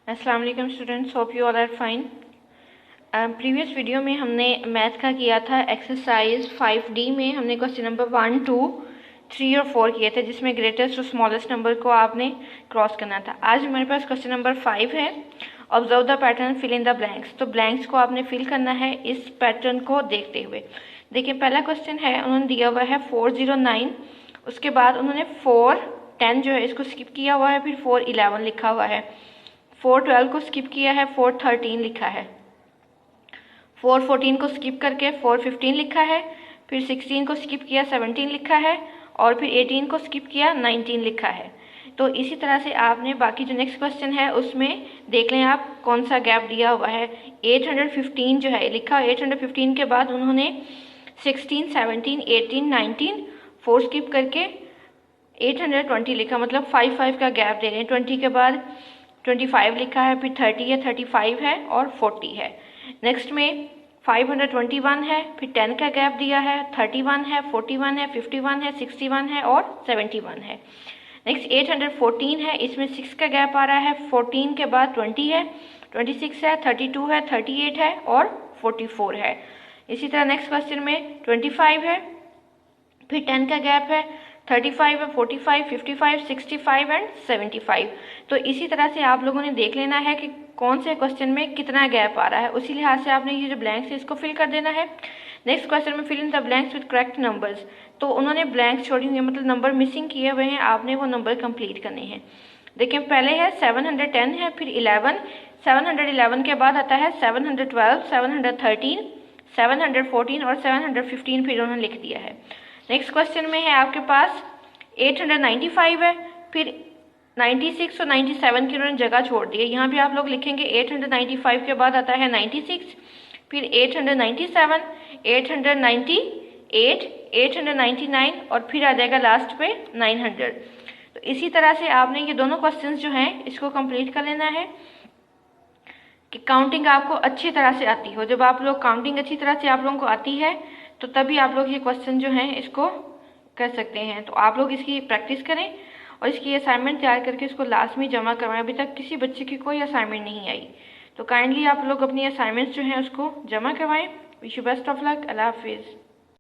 अस्सलाम वालेकुम students, hope you all are fine. Previous video में हमने मैथ का किया था एक्सरसाइज 5D में हमने क्वेश्चन नंबर 1, 2, 3 और 4 किए थे, जिसमें ग्रेटेस्ट और स्मॉलेस्ट नंबर को आपने क्रॉस करना था। आज हमारे पास क्वेश्चन नंबर 5 है, observe the pattern, fill in the blanks. तो ब्लैंक्स को आपने फिल करना है इस पैटर्न को देखते हुए। देखिए पहला क्वेश्चन है, उन्होंने दिया हुआ है 409, उसके बाद उन्होंने 410 जो है इसको स्किप किया हुआ है, फिर 411 लिखा हुआ है, 412 को स्किप किया है, 413 लिखा है, 414 को स्किप करके 415 लिखा है, फिर 16 को स्किप किया 17 लिखा है, और फिर 18 को स्किप किया 19 लिखा है। तो इसी तरह से आपने बाकी जो नेक्स्ट क्वेश्चन है उसमें देख लें आप कौन सा गैप दिया हुआ है। 815 जो है लिखा, 815 के बाद उन्होंने 16, 17, 18, 19 4 स्किप करके 820 लिखा, मतलब 5 का गैप दे रहे हैं। 20 के बाद 25 लिखा है, फिर 30 है, 35 है और 40 है। नेक्स्ट में 521 है, फिर 10 का गैप दिया है, 31 है, 41 है, 51 है, 61 है और 71 है। नेक्स्ट 814 है, इसमें 6 का गैप आ रहा है, 14 के बाद 20 है, 26 है, 32 है, 38 है और 44 है। इसी तरह नेक्स्ट क्वेश्चन में 25 है, फिर 10 का गैप है, 35 है, 45, 55, 65 एंड 75। तो इसी तरह से आप लोगों ने देख लेना है कि कौन से क्वेश्चन में कितना गैप आ रहा है, उसी लिहाज से आपने ये जो ब्लैंक्स है इसको फिल कर देना है। नेक्स्ट क्वेश्चन में fill in the blanks with correct numbers. तो उन्होंने ब्लैंक्स छोड़ी हुई है, मतलब नंबर मिसिंग किए हुए हैं, आपने वो नंबर कंप्लीट करने हैं। देखिए पहले है 710 है, फिर 11, 711 के बाद आता है 712, 713, 714 और 715, फिर उन्होंने लिख दिया है। नेक्स्ट क्वेश्चन में है आपके पास 895 है, फिर 96 और 97 की उन्होंने जगह छोड़ दी है। यहाँ भी आप लोग लिखेंगे 895 के बाद आता है 96, फिर 897, 898, 899 और फिर आ जाएगा लास्ट पे 900। तो इसी तरह से आपने ये दोनों क्वेश्चंस जो हैं इसको कंप्लीट कर लेना है कि काउंटिंग आपको अच्छी तरह से आती हो। जब आप लोग काउंटिंग अच्छी तरह से आप लोगों को आती है तो तभी आप लोग ये क्वेश्चन जो हैं इसको कर सकते हैं। तो आप लोग इसकी प्रैक्टिस करें और इसकी असाइनमेंट तैयार करके इसको लास्ट में जमा करवाएं। अभी तक किसी बच्चे की कोई असाइनमेंट नहीं आई, तो काइंडली आप लोग अपनी असाइनमेंट्स जो हैं उसको जमा करवाएं। Wish you best of luck. अल्लाह हाफिज़।